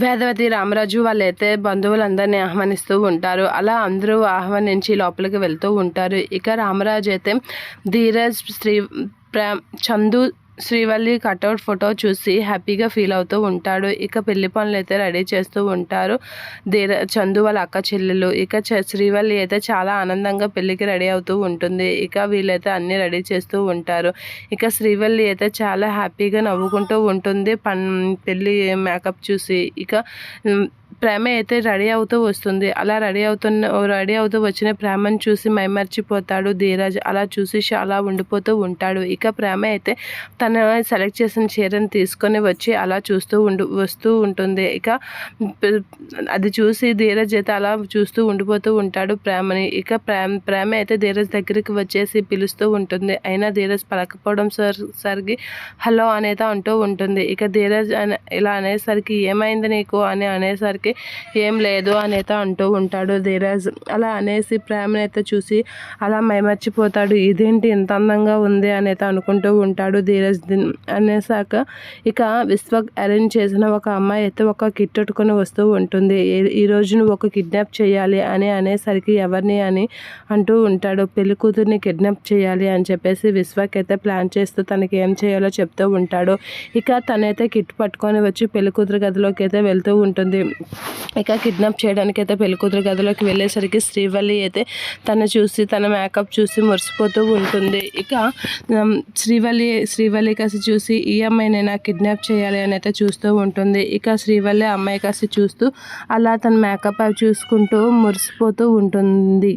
వేదవతి రామరాజు వాళ్ళైతే బంధువులందరినీ ఆహ్వానిస్తూ ఉంటారు. అలా అందరూ ఆహ్వానించి లోపలికి వెళ్తూ ఉంటారు. ఇక రామరాజు అయితే ధీరజ్, చందు, శ్రీవల్లి కటౌట్ ఫోటో చూసి హ్యాపీగా ఫీల్ అవుతూ ఉంటాడు. ఇక పెళ్లి పనులు అయితే రెడీ చేస్తూ ఉంటారు చందు వాళ్ళ అక్క చెల్లెలు. ఇక శ్రీవల్లి అయితే చాలా ఆనందంగా పెళ్లికి రెడీ అవుతూ ఉంటుంది. ఇక వీళ్ళైతే అన్నీ రెడీ చేస్తూ ఉంటారు. ఇక శ్రీవల్లి అయితే చాలా హ్యాపీగా నవ్వుకుంటూ ఉంటుంది పెళ్లి మేకప్ చూసి. ఇక ప్రేమ అయితే రెడీ అవుతూ వస్తుంది. అలా రెడీ అవుతూ వచ్చిన ప్రేమను చూసి మైమర్చిపోతాడు ధీరజ్. అలా చూసి చాలా ఉండిపోతూ ఉంటాడు. ఇక ప్రేమ అయితే తను సెలెక్ట్ చేసిన చీరను తీసుకొని వచ్చి అలా వస్తూ ఉంటుంది. ఇక అది చూసి ధీరజ్ అయితే అలా చూస్తూ ఉండిపోతూ ఉంటాడు ప్రేమని. ఇక ప్రేమ అయితే ధీరజ్ దగ్గరికి వచ్చేసి పిలుస్తూ ఉంటుంది. అయినా ధీరజ్ పలకపోవడం సరికి హలో అనేది అంటూ ఉంటుంది. ఇక ధీరజ్ ఇలా అనేసరికి ఏమైంది నీకు అని అనేసరికి ఏం లేదు అనేది అంటూ ఉంటాడు ధీరజ్. అలా అనేసి ప్రేమనైతే చూసి అలా మైమర్చిపోతాడు. ఇదేంటి ఇంత అందంగా ఉంది అనేది అనుకుంటూ ఉంటాడు ధీరజ్. అనేసాక ఇక విశ్వక్ అరేంజ్ చేసిన ఒక అమ్మాయి అయితే ఒక కిట్ పెట్టుకొని వస్తూ ఉంటుంది. ఈరోజు నువ్వు ఒక కిడ్నాప్ చేయాలి అని అనేసరికి ఎవరిని అని అంటూ ఉంటాడు. పెళ్లి కూతుర్ని కిడ్నాప్ చేయాలి అని చెప్పేసి విశ్వక్ అయితే ప్లాన్ చేస్తూ తనకి ఏం చేయాలో చెప్తూ ఉంటాడు. ఇక తనైతే కిట్ పట్టుకొని వచ్చి పెళ్లి కూతురు గదిలోకి అయితే వెళ్తూ ఉంటుంది. ఇక కిడ్నాప్ చేయడానికి అయితే పెళ్లి కూతురు గదిలోకి వెళ్ళేసరికి శ్రీవల్లి అయితే తన మేకప్ చూసి మురిసిపోతూ ఉంటుంది. ఇక శ్రీవల్లి కాసి చూసి ఈ అమ్మాయినైనా కిడ్నాప్ చేయాలి అని అయితే చూస్తూ ఉంటుంది. ఇక శ్రీవల్లి అమ్మాయి కాసి చూస్తూ అలా తన మేకప్ చూసుకుంటూ మురిసిపోతూ ఉంటుంది.